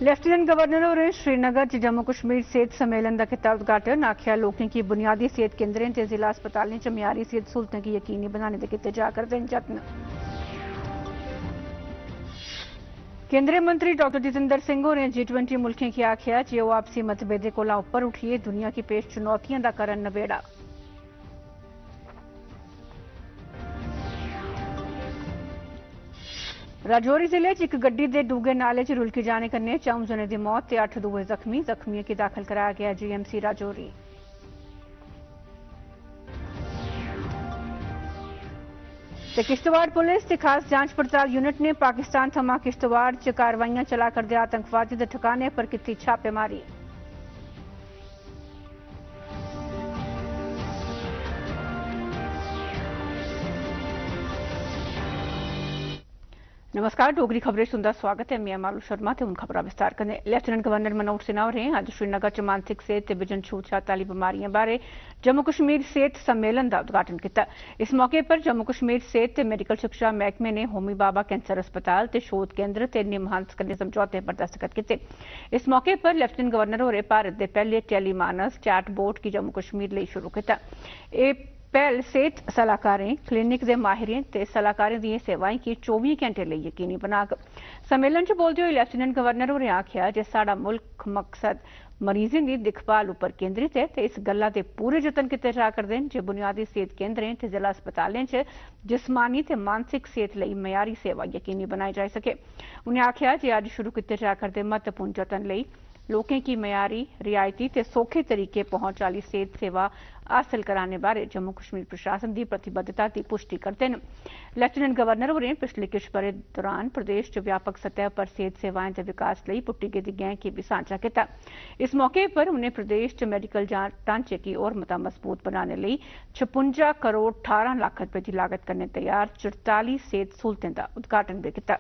Lieutenant governor होरें श्रीनगर च जम्मू कश्मीर सेहत सम्मेलन का कीता उद्घाटन। आखेआ लोकें की बुनियादी सेहत केंद्रें ते जिला अस्पतालें च मयारी सेहत सहूलतें गी यकीनी बनाने दे कीते जा करदे न जतन। केंद्रीय मंत्री डॉक्टर जितेंद्र सिंह होरें G20 मुल्खें गी आखेआ जे ओह् आपसी मतभेदें कोला उप्पर उठियै दुनिया गी पेश चुनौतियां दा करन नबेड़ा। राजौरी जिले च इक गड्डी दे डूंगे नाले च रुलकी जाने कन्नै 4 जनें दी मौत ते 8 दूए जख्मी। जख्मियों गी दाखल कराया गया GMC राजौरी। ते किश्तवाड़ पुलिस ते खास जांच पड़ताल यूनिट ने पाकिस्तान थमां किश्तवाड़ च कारवाइयां चला करदे आतंकवादी दे ठिकाने पर कीती छापेमारी। नमस्कार, डोगरी खबरें सुनदा स्वागत है। मैं मालू शर्मा ते हुन खबरां विस्तार कन्नै। लेफ्टिनेंट गवर्नर मनोहर सिन्हा होरें अज्ज श्रीनगर च मानसिक सेहत ते बिजन छूत-छात आह्ली बमारियें बारै जम्मू कश्मीर सेहत सम्मेलन का उद्घाटन किया। इस मौके पर जम्मू कश्मीर सेहत ते मेडिकल शिक्षा मैहकमे ने होमी बाबा कैंसर अस्पताल ते शोध केंद्र ते निमहांस कन्नै समझौते पर दस्तखत किए। इस मौके पर लेफ्टिनेंट गवर्नर होरें भारत के पहले टेलीमानस चैटबोट की जम्मू कश्मीर लई शुरू किया। पहल सेहत सलाहकारें, क्लीनिक के माहिरें ते सलाहकारें दी सेवाएं की 24 घंटे लिए यकीनी बनाग। सम्मेलन च बोलदे होई लेफ्टिनेंट गवर्नर होरें आखेआ जे साडा मुल्क मकसद मरीजें की दिक्खभाल उपर केंद्रित है ते इस गल्ला दे पूरे जतन कीते जा करदे न जे बुनियादी सेहत केंद्रें ते जिला अस्पतालें च जिस्मानी ते मानसिक सेहत लई मयारी सेवा यकीनी बनाई जाई सके। उनें आखेआ जे अज्ज शुरू कीते जा करदे महत्वपूर्ण जतन लई लोकें की मयारी, रियायती ते सौखे तरीके पहुंच आह्ली सेहत सेवा हासिल कराने बारे जम्मू कश्मीर प्रशासन की प्रतिबद्धता की पुष्टि करते हैं। लेफ्टिनेंट गवर्नर होरें पिछले किश ब'रे दौरान प्रदेश च व्यापक सतह पर सेहत सेवाएं के विकास लई पुट्टी गेदी गैंह गी भी सांझा किया। इस मौके पर उन्हें प्रदेश च मेडिकल ढांचे की होर मता मजबूत बनाने लई 56 करोड़ 18 लाख रुपए की लागत कन्नै तैयार 44 सेहत सहूलतें का उद्घाटन भी किया।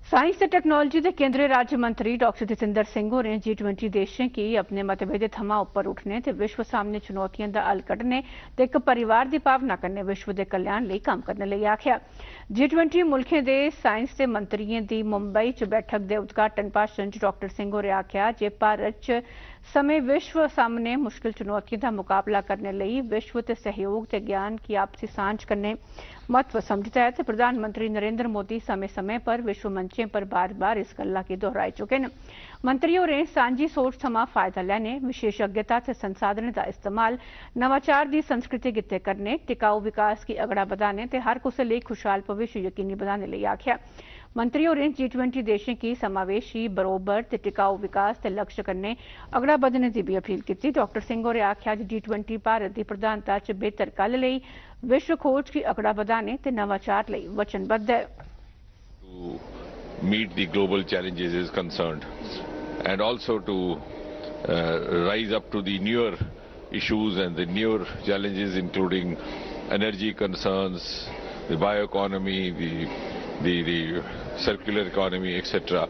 साइंस ते टेक्नोलॉजी के केंद्रीय राज्य मंत्री डॉक्टर जितेंद्र सिंह होरें G20 देशें की अपने मतभेदें थमां उप्पर उठने ते विश्व सामने चुनौतियों का हल कड्ढने ते इक परिवार की भावना कन्नै विश्व के कल्याण लई कम्म करने लई आखेआ। G20 मुल्खें के साइंस के मंत्रियों की मुंबई च बैठक के उद्घाटन भाषण च डॉक्टर सिंह होरें आखेआ जे भारत च समय विश्व सामने मुश्किल चुनौतियों का मुकाबला करने लई विश्व ते सहयोग ते ज्ञान की आपसी सांझ कन्नै महत्व समझता है। प्रधानमंत्री नरेंद्र मोदी समय समय पर विश्व मंचें पर बार बार इस गल्ला की दोहराई चुके हैं। मंत्री होरें सांझी सोच थमां फायदा लैने, विशेषज्ञता ते संसाधनें का इस्तेमाल, नवाचार की संस्कृति गित्ते करने, टिकाऊ विकास की अगड़ा बधाने ते हर कुसै लई खुशहाल भविष्य यकीनी बनाने लई आखेआ। मंत्री होरें G20 देशें की समावेशी, बरोबर ते टिकाऊ विकास के लक्ष्य कन्नै अगड़ा बधने की भी अपील की। डॉक्टर सिंह होरें आखेआ कि G20 भारत की प्रधानता च बेहतर कल लई विश्व खोज की अगड़ा बधाने ते नवाचार लई वचनबद्ध है। To meet the global challenges is concerned and also to rise up to the newer issues and the newer challenges including energy concerns, the bioeconomy, the circular economy, etc.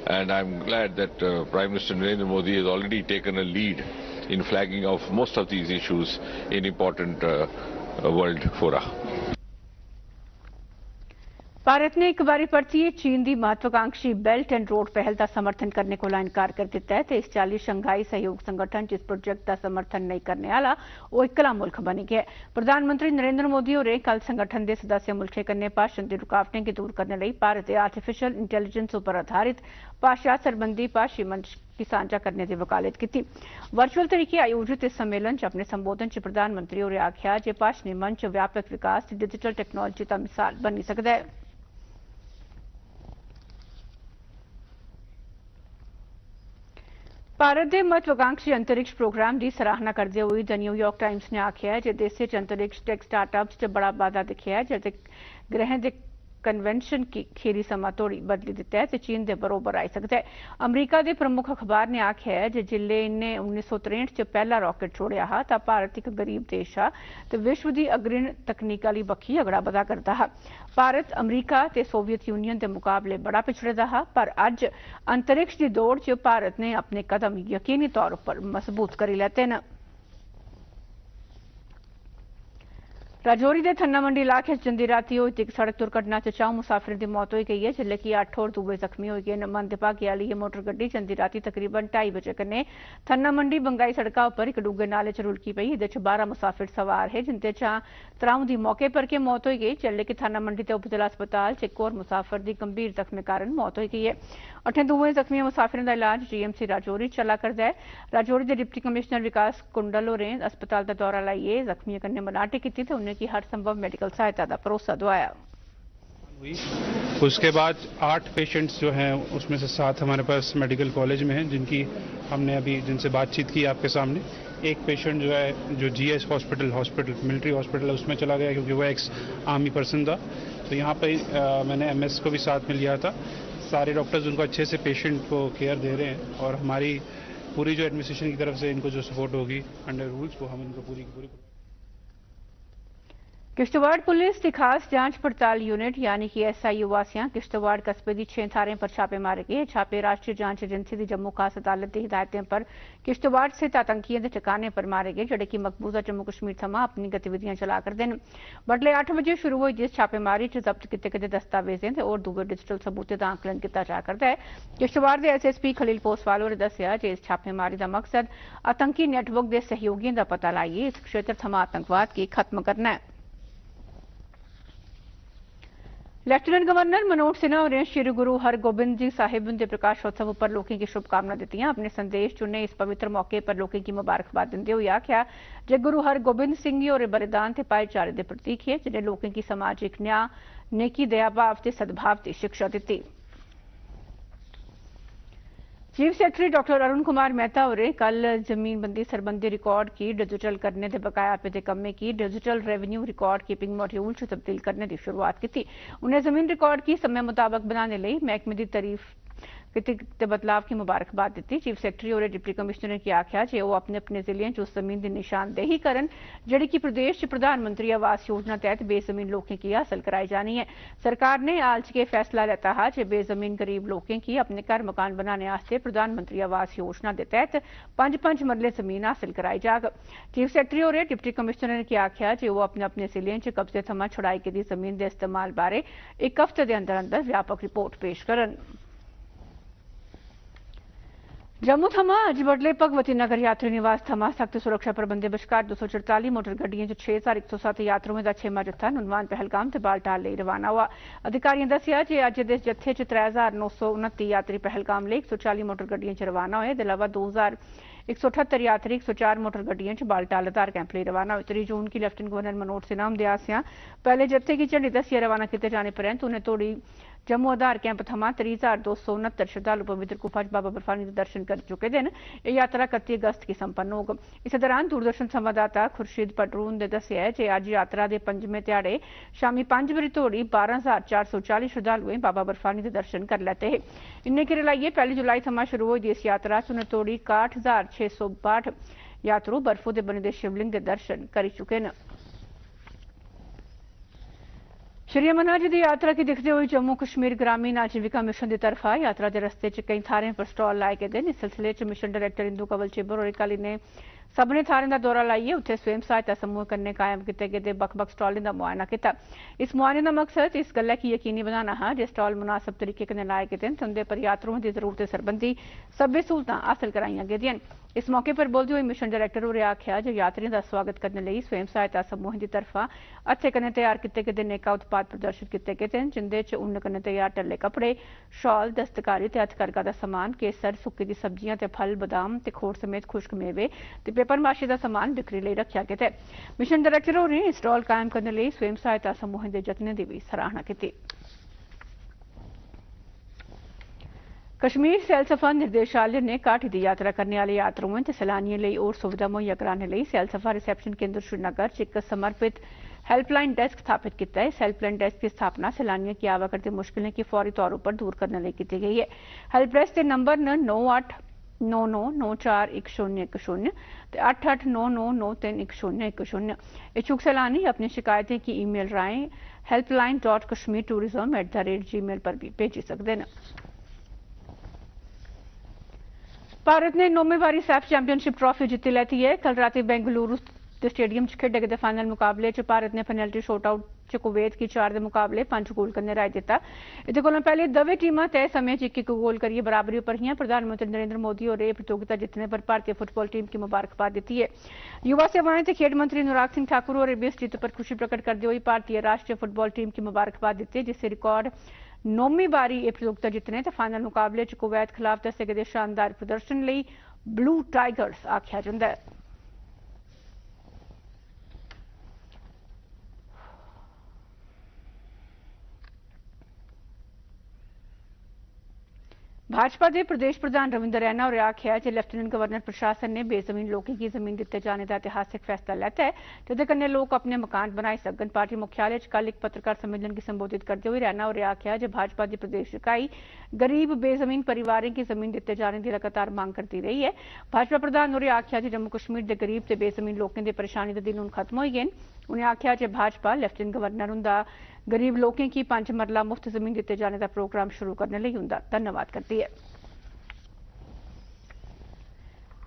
And I'm glad that Prime Minister Narendra Modi has already taken a lead in flagging of most of these issues in important world fora. Bharat ने एक बारी परतियै चीन की महत्वाकांक्षी belt and road पहल का समर्थन करने को इनकार कर दिता है। इस चाली शंघाई सहयोग संगठन जिस प्रोजेक्ट का समर्थन नहीं करने वाला वो इकला मुल्क बनी गया है। प्रधानमंत्री नरेंद्र मोदी होरें कल संगठन के सदस्य मुल्कें कन्नै भाषण की रुकावटें की दूर करने लई भारत के आर्टिफिशियल इंटैलीजेंस पर आधारित भाषा सरबंधी भाषी मंच की सांझा करने की वकालत की। वर्चुअल तरीके आयोजित इस सम्मेलन च अपने संबोधन च प्रधानमंत्री होरें आखेआ जे भाषणी मंच व्यापक विकास की डिजिटल टैक्नोलोजी का मिसाल बनी सकदा है। भारत के महत्वाकांक्षी अंतरिक्ष प्रोग्राम की सराहना करते हुए द न्यूयॉर्क टाइम्स ने आखेआ है कि देश च अंतरिक्ष टेक स्टार्टअप्स च बड़ा बाद्धा दिखेआ है जिते ग्रह के कन्वेंशन की खीरी समा तोड़ी बदली दिता है ते चीन के बरोबर आई सकता है। अमरीका के प्रमुख अखबार ने आखेआ है कि जिले इन्हें 1963 च पहला रॉकेट छोड़िया हा तां भारत एक गरीब देश हा ते विश्व की अग्रणी तकनीक आली बक्खी अगड़ा बधा करदा हा। भारत अमरीका ते सोवियत यूनियन के मुकाबले बड़ा पिछड़े दा हा पर अज्ज अंतरिक्ष की दौड़ च भारत ने अपने कदम यकीनी तौर पर मजबूत करी लैते न। राजौरी के थन्ना मंडी इलाके जंदी राती हुई एक सड़क दुर्घटना च 4 मुसाफिरों की मौत हो गई है, जिसले कि 8 और दूए जख्मी हो गए। मंदभागे वाली यह मोटर गड्डी जंदी राती तकरीबन 2:30 बजे कन्ने थन्ना मंडी बंगाई सड़क पर एक डूंगे नाले च रुलकी पई। इहदे च 12 मुसाफिर सवार है, जिंदे चा 3 दी मौके पर के मौत हो गई, जिसले कि थन्ना मंडी के उपजिला अस्पताल च एक और मुसाफिर की गंभीर जख्मी कारण मौत हो गई है। 8 दूए जख्मी मुसाफिरों का इलाज GMC राजौरी चला करदा है। राजौरी के डिप्टी कमिश्नर विकास कुंडल होरें अस्पताल का दौरा लाइए जख्मियों कन्ने मनाटी की ते उन्हें की हर संभव मेडिकल सहायता का भरोसा दवाया। उसके बाद 8 पेशेंट्स जो हैं उसमें से 7 हमारे पास मेडिकल कॉलेज में हैं, जिनकी हमने अभी जिनसे बातचीत की आपके सामने। एक पेशेंट जो है जो GS हॉस्पिटल मिलिट्री हॉस्पिटल है उसमें चला गया, क्योंकि वो एक्स आर्मी पर्सन था। तो यहाँ पे मैंने MS को भी साथ में लिया था। सारे डॉक्टर्स उनको अच्छे से पेशेंट को केयर दे रहे हैं, और हमारी पूरी जो एडमिनिस्ट्रेशन की तरफ से इनको जो सपोर्ट होगी अंडर रूल्स, वो हम इनको पूरी किश्तवाड़ पुलिस की खास जांच पड़ताल यूनिट यानी कि SIU वासियां किश्तवाड़ कस्बे की 6 थारें पर छापे मारे गए। छापे राष्ट्रीय जांच एजेंसी की जम्मू खास अदालत की हिदायतें पर किश्तवाड़ स्थित आतंकियों के ठिकाने पर मारे गए, जेडे कि मकबूजा जम्मू कश्मीर थमां अपनी गतिविधियां चला करते हैं। बडले 8 बजे शुरू हुई जिस छापेमारी च जब्त किए गए दस्तावेजें और दूए डिजिटल सबूतें का आंकलन किया जा करता है। किश्तवाड़ के SSP खलील पोसवाल होरें दस्सिया जे इस छापेमारी का मकसद आतंकी नेटवर्क के सहयोगियों का पता लाइए इस क्षेत्र थमां आतंकवाद की खत्म करना है। लेफ्टिनेंट गवर्नर मनोज सिन्हा होरें श्री गुरु हरगोबिंद जी साहिब के प्रकाशोत्सव पर लोगों की शुभकामना दी। अपने संदेश च उन्हें इस पवित्र मौके पर लोगों की मुबारकबाद देंदे हुए आख्या जे गुरु हरगोबिंद सिंह जी होरें बलिदान ते भाईचारे के प्रतीक है, जिन्हें लोगों की समाजिक न्याय, नेकी, दया भाव ते सद्भाव की शिक्षा दी। Chief secretary doctor Arun Kumar Mehta होरें कल जमीनबंदी सरबंधी रिकॉर्ड की डिजिटल करने के बकाया पे कम्मे की digital revenue record keeping module च तब्दील करने की शुरुआत की। उन्हें जमीन रिकॉर्ड की समय मुताबक बनाने लई महकमे की तारीफ ते बदलाव की मुबारकबाद दी। चीफ सेक्रेटरी और डिप्टी कमिश्नर ने आख्या जे वो अपने अपने जिले च उस जमीन की निशानदेही करन जिहड़ी कि प्रदेश च प्रधानमंत्री आवास योजना तहत बेजमीन लोगों की हासिल कराई जानी है। सरकार ने हाल च फैसला लेता है जे बेजमीन गरीब लोगों की अपने घर मकान बनाने वास्ते प्रधानमंत्री आवास योजना के तहत 5-5 मरले जमीन हासिल कराई जाग। चीफ सेक्रेटरी और डिप्टी कमिश्नर ने आख्या जे वो अपने अपने जिले च कब्जे थमां छुड़ाई गेदी जमीन के इस्तेमाल बारे 1 हफ्ते के अंदर अंदर व्यापक रिपोर्ट पेश करन। जम्मू थमां अज बडले भगवती नगर यात्री निवास थमां सख्त सुरक्षा प्रबंधें बश्कार 244 मोटर गड्डियों 6107 यात्रुओं का 6वां जत्था नुनवान पहलगाम ते बालटाल लई रवाना हुआ। अधिकारियों दस्सिया जे अज्ज दे जत्थे च 3929 यात्री पहलगाम लई 140 मोटर गड्डियों च रवाना होए। इहदे अलावा 2178 यात्री 104 मोटर गड्डियों च बालटाल आधार कैंप लई रवाना हुए। 3 जून की लेफ्टिनेंट गवर्नर मनोज सिन्हा हुंदे आसेआ पहले जत्थे की झंडी दस्सिए रवाना किए जाने परैंत उन्हें तोड़ी जम्मू आधार कैंप थमां 30,269 श्रद्धालु पवित्र गुफा च बाबा बर्फानी के दर्शन कर चुके हैं। यह यात्रा 31 अगस्त की संपन्न होग। इस दौरान दूरदर्शन संवाददाता खुर्शीद पटरू ने दस्सिया है जे अज यात्रा के 5वें ध्याड़े शामी 5 बजे तोड़ी 12,440 श्रद्धालुएं बाबा बर्फानी के दर्शन कर लैते हैं। इन्ने गिरे लाइए 1 जुलाई थमां शुरू हुई इस यात्रा च उन्हें तोड़ी 61,662 यात्रु बर्फू के बने शिवलिंग के दर्शन कर चुके हैं। श्री अमरनाथ जी की यात्रा की दिखते हुए जम्मू कश्मीर ग्रामीण आजीविका मिशन की तरफा यात्रा के रस्ते च कई थारें पर स्टॉल लाए गए हैं। इस सिलसिले च मिशन डायरेक्टर इंदू कंवल चिब्बर और कल ने सभनें थारें का दौरा लाइए उत्थे स्वयं सहायता समूह कन्नै कायम किए गए बक्ख-बक्ख स्टॉलें का मुआयना किया। इस मुआयने का मकसद इस गल्लै की यकीनी बनाना है जे स्टॉल मुनासिब तरीके कन्नै लाए गए हैं ते उंदे पर यात्रुओं की जरूरतें सरबंधी सब्बै सहूलतां हासिल कराईयां गेदियां न। इस मौके पर बोलते हुए मिशन डायरेक्टर होरें आख्या जे यात्रियों का स्वागत करने लई स्वयं सहायता समूहें की तरफा हत्थें कन्नै तैयार किए गए नेका उत्पाद प्रदर्शित किए गए हैं, जिंदे च उन्न कन्नै तैयार टल्ले कपड़े, शॉल, दस्तकारी ते हथकरघा का समान, केसर, सुक्की दी सब्जियां ते फल, बादाम ते खोड़ समेत खुश्क मेवे ते पेपर माशी का समान बिक्री लई रखा गया है। मिशन डायरेक्टर होरें स्टॉल कायम करने लई स्वयं सहायता समूहें के यत्नें की भी सराहना की। कश्मीर सैलसफा निर्देशालय ने घाटी की यात्रा करने वाले यात्रुओं ते सैलानियों लई और सुविधा मुहैया कराने लई सैलसफा रिसैप्शन केंद्र श्रीनगर च एक समर्पित हेल्पलाइन डेस्क स्थापित किया है। इस हेल्पलाइन डेस्क की स्थापना सैलानियों की आवा करती मुश्किलें की फौरी तौर पर दूर करने लई की गई है। हेल्प डेस्क के नंबर न 9899941010 ते 8899931010। इच्छुक सैलानी अपनी शिकायतें की ईमेल राएं helpline.kashmirtourism@gmail पर भी भेजी सकते हैं। भारत ने 9वीं बारी सैफ चैंपियनशिप ट्रॉफी जीती लेती है। कल रात बेंगलुरु ਦੇ ਸਟੇਡੀਅਮ 'ਚ ਖੇਡੇ ਗਏ ਫਾਈਨਲ ਮੁਕਾਬਲੇ 'ਚ ਭਾਰਤ ਨੇ ਪੈਨਲਟੀ ਸ਼ੂਟ ਆਊਟ 'ਚ ਕੁਵੈਤ की 4 ਦੇ ਮੁਕਾਬਲੇ 5 ਗੋਲ करने राय दिता। ਇਹਦੇ ਕੋਲੋਂ ਪਹਿਲੇ ਦੋਵੇਂ ਟੀਮਾਂ तय समय 'ਚ एक गोल करिए बराबरी पर रही। प्रधानमंत्री नरेंद्र मोदी और प्रतियोगिता जीतने पर भारतीय फुटबॉल टीम की मुबारकबाद दी है। युवा सेवाएं ते खेड मंत्री अनुराग सिंह ठाकुर और इस जीत पर खुशी प्रकट करते हुए भारतीय राष्ट्रीय फुटबॉल टीम की मुबारकबाद दी, जिससे रिकॉर्ड 9वीं बारी यह प्रतियोगिता जीतने ते फाइनल मुकाबले च कुवैत खिलाफ दसे गए शानदार प्रदर्शन लई ब्लू टाइगर्स आख्या जाता है। भाजपा के प्रदेश प्रधान रविंदर रैना और आख्या है कि लैफ्टिनेंट गवर्नर प्रशासन ने बेजमीन लोगों की जमीन दिते जाने का ऐतिहासिक फैसला लिया है, जिसके कन्ने लोग अपने मकान बनाई सकन। पार्टी मुख्यालय कल एक पत्रकार सम्मेलन की संबोधित करते हुए रैना और आख्या कि भाजपा की प्रदेश इकाई गरीब बेजमीन परिवारों की जमीन दिते जाने की लगातार मांग करती रही है। भाजपा प्रधान और आख्या कि जम्मू कश्मीर के गरीब ते बेजमीन लोगों की परेशानी के दिन हुण खत्म हो गए। उन्हें आख्या कि भाजपा लैफ्टिनेंट गवर्नर उनका गरीब लोगों की 5 मरला मुफ्त जमीन दिते जाने का प्रोग्राम शुरू करने लई उनका धन्यवाद करती है।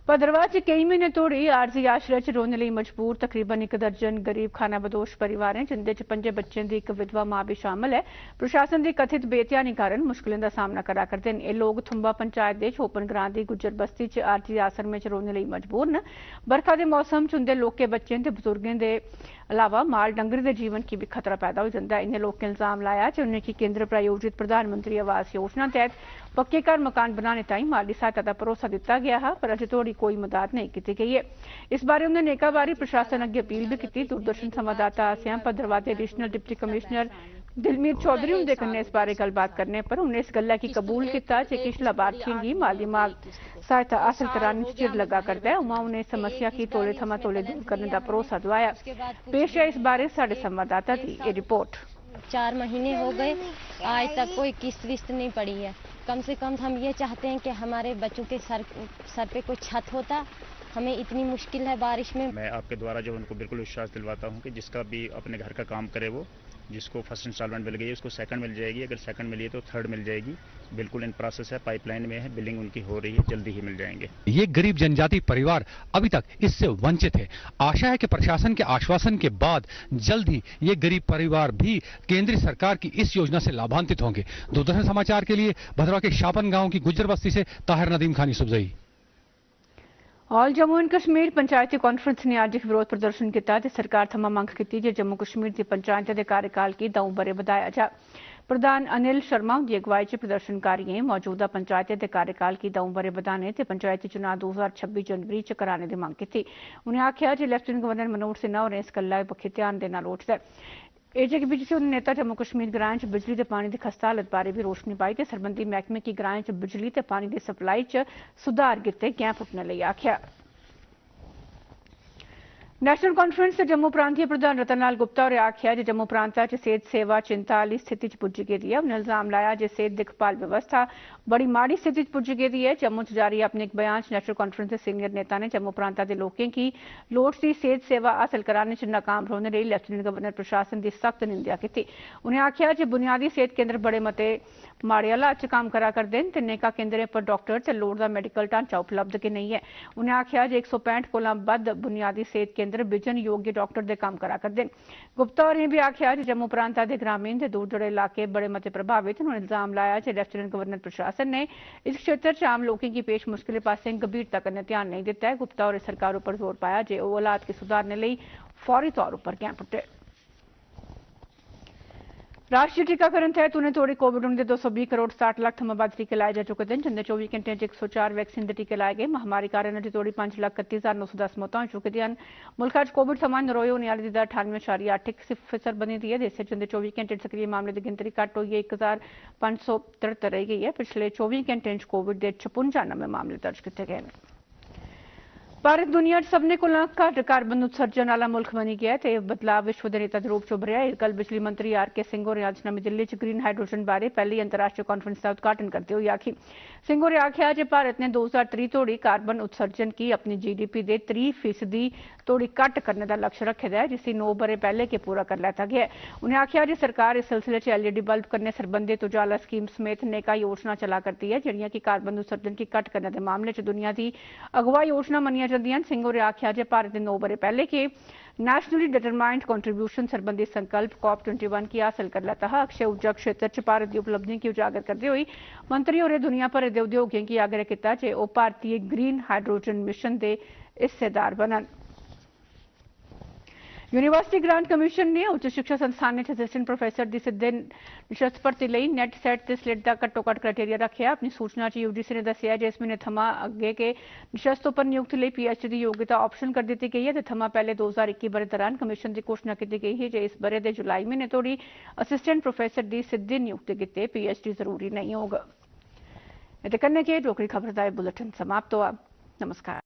भद्रवाह च कई महीने तोड़ी आरजी आश्रय च रोने लई मजबूर तकरीबन 1 दर्जन गरीब खानाबदोश परिवार हैं, जिंदे च 5 बच्चों की एक विधवा मां भी शामिल है। प्रशासन की कथित बेध्यानी कारण मुश्किलों का सामना करा करते हैं। ये लोग थुंबा पंचायत के छोपन ग्रां की गुज्जर बस्ती च आरजी आश्रम च रोने लई मजबूर न। बरखा के मौसम च उनके लोके बच्चों ते बुजुर्गों के अलावा माल डंगर के जीवन की भी खतरा पैदा हो जाता है। इन्हें लोगों ने इल्जाम लाया कि उन्हें की केंद्र प्रायोजित प्रधानमंत्री आवास योजना तहत पक्के घर मकान बनाने ताईं माली सहायता का भरोसा दिता गया है, पर अजे तोड़ी कोई मदद नहीं की गई है। इस बारे उन्हें नेका बारी प्रशासन अगे अपील भी की। दूरदर्शन संवाददाता आसिया भद्रवाह के additional deputy commissioner Dilmir Chaudhary उनके कन्ने इस बारे गलबात करने पर उन्हें इस गल्ला की कबूल किया कि किश लाभार्थियों की माली माल सहायता हासिल कराने च चिर लगा करता है। उमा उन्हें समस्या की तोले थमा तोले दूर करने का भरोसा दिलाया। पेश है इस बारे साडे संवाददाता की ये रिपोर्ट। 4 महीने हो गए, आज तक कोई किस्त विस्त नहीं पड़ी है। कम से कम हम ये चाहते हैं कि हमारे बच्चों के सर पे कोई छत होता। हमें इतनी मुश्किल है बारिश में। मैं आपके द्वारा जो उनको बिल्कुल विश्वास दिलवाता हूँ कि जिसका भी अपने घर का काम करे, वो जिसको फर्स्ट इंस्टॉलमेंट मिल गई है उसको सेकंड मिल जाएगी, अगर सेकंड मिली है तो थर्ड मिल जाएगी। बिल्कुल इन प्रोसेस है, पाइपलाइन में है, बिलिंग उनकी हो रही है, जल्दी ही मिल जाएंगे। ये गरीब जनजाति परिवार अभी तक इससे वंचित है। आशा है कि प्रशासन के आश्वासन के बाद जल्द ही ये गरीब परिवार भी केंद्रीय सरकार की इस योजना से लाभान्वित होंगे। दूरदर्शन समाचार के लिए भद्रवाह के शापन गांव की गुज्जर बस्ती से ताहिर नदीम खानी सुबजई। ऑल जम्मू एंड कश्मीर पंचायती कॉन्फ्रेंस ने आज एक विरोध प्रदर्शन किया। सरकार थमा मंग की जो जम्मू कश्मीर की पंचायत के कार्यकाल की 2 बरे बढ़ाया जा। प्रधान अनिल शर्मा की अगवाई च प्रदर्शनकारियों मौजूदा पंचायत के कार्यकाल की 2 बरे बढ़ाने ते पंचायती चुनाव 2026 जनवरी च कराने की मांग की। उन्हें आख्या कि लैफ्टिनेंट गवर्नर मनोहर सिन्हा होरें इस गल्ला बक्खी ध्यान देना लोड़चदा है। एजेपीसी नेता जम्मू कश्मीर ग्रां च बिजली ते पानी की खस्ता हालत बारे भी रोशनी पाई ते सरबंधी महकमे की ग्रां च बिजली ते पानी की सप्लाई च सुधार कीते गैं पुट्टने लई आख्या। नेशनल कॉन्फ्रेंस से जम्मू प्रांतीय प्रधान रतन लाल गुप्ता और आख्या कि जम्मू प्रांता च सेहत सेवा चिंता वाली स्थिति च पुज्जी गेदी है। उन्हें इल्जाम लाया कि सेहत दिखभाल व्यवस्था बड़ी माड़ी स्थिति च पुज्जी गेदी है। जम्मू च जारी अपने एक बयान च नेशनल कॉन्फ्रेंस के सीनियर नेता ने जम्मू प्रांता के लोगों की लोड़चदी सेहत सेवा हासिल कराने च नाकाम रौहने लई लैफ्टिनेंट गवर्नर प्रशासन की सख्त निंदा की। उन्हें आख्या कि बुनियादी सेहत केंद्र बड़े मते माड़े हालात च काम करा करदे न ते नेका केंद्रें पर डॉक्टर ते लोड़ दा मेडिकल ढांचा उपलब्ध कि नहीं है। उन्हें आख्या कि 165 कोला बद्ध बुनियादी सेहत केंद्र बिजन योग्य डॉक्टर दे काम करा करदे। गुप्ता होरें भी आख्या कि जम्मू प्रांता के ग्रामीण ते दूर दरेड़े इलाके बड़े मते प्रभावित। उन्होंने इल्जाम लाया कि लैफ्टिनेंट गवर्नर प्रशासन ने इस क्षेत्र च आम लोगों की पेश मुश्किलें पासे गंभीरता कन्नै ध्यान नहीं दिता है। गुप्ता होरें सरकार पर जोर पाया कि वह हालात की सुधारने लई फौरी तौर पर गैं पुट्टे। राष्ट्रीय टीकाकरण तहत उन्हें तोड़ी कोविड के 220 करोड़ 60 लाख थमां वध टीके लाए जा चुके हैं, जिंदे 24 घंटे 104 वैक्सीन के टीके लाए गए। महामारी कारण अजे तोड़ी 5,31,910 मौतां हो चुकी हैं। मुल्क च कोविड थमां नरोए होने वाली दर 98.8% बनी दी है। देश च 24 घंटे सक्रिय मामले की गिनतरी घट होई 1,573 रही गई है। पिछले 24 घंटे कोविड के 56 नवे मामले दर्ज किए गए हैं। भारत दुनिया सबने को घट कार्बन उत्सर्जन वाला मुल्क बनी गया है। बदलाव विश्व के नेता के रूप च उभरिया है। कल बिजली मंत्री RK सिंह होरें अज नमीं दिल्ली च ग्रीन हाइड्रोजन बारे पहली अंतर्राष्ट्रीय कॉन्फ्रेंस का उद्घाटन करते हुए आखी। सिंह होरें आख्या कि भारत ने 2030 तोड़ी कार्बन उत्सर्जन की अपनी GDP के 30% तोड़ी घट करने का लक्ष्य रखे है, जिसे 9 बरे पहले के पूरा कर लिया गया है। उन्हें आख्या कि सरकार इस सिलसिले च LED बल्ब करने संबंधित उजाला स्कीम समेत नेका योजना चला करती है, जिहड़ियां कि कार्बन उत्सर्जन की घट करने के मामले च दुनिया की अगवा योजना मनिया ਜਾਂਦੀਆਂ ਸਿੰਘ ਹੋਰੇ ਆਖਿਆ जे भारत ने 9 बरे पहले के नेशनली डिटरमाइंड कंट्रीब्यूशन संबंधी संकल्प COP21 की हासिल कर लेता है। अक्षय ऊर्जा क्षेत्र च भारत की उपलब्धि की उजागर करते हुए मंत्री होरें दुनिया भर के उद्योगों की आग्रह किया जे वो भारतीय ग्रीन हाइड्रोजन मिशन के हिस्सेदार बनन। यूनिवर्सिटी ग्रांट कमीशन ने उच्च शिक्षा संस्थान असिस्टेंट प्रोफेसर की सीधे निशस्त भर्ती लई नैट सैट ते स्लेट का घट्टो घट्ट क्राइटेरिया रखा। अपनी सूचना च यूजीसी ने दस्सिया जे इस महीने थमां अगे के निशस्त उपर नियुक्ति लई पीएचडी की योग्यता ऑप्शन कर दी गई है ते थमां पहले 2021 बरे दौरान कमीशन की घोषणा की गई है जे इस बरे के जुलाई महीने तोड़ी असिस्टेंट प्रोफेसर की सीधी नियुक्ति गित्ते पीएचडी जरूरी नहीं होगा। इहदे कन्नै के डोगरी खबर दा बुलेटिन समाप्त हुआ। नमस्कार।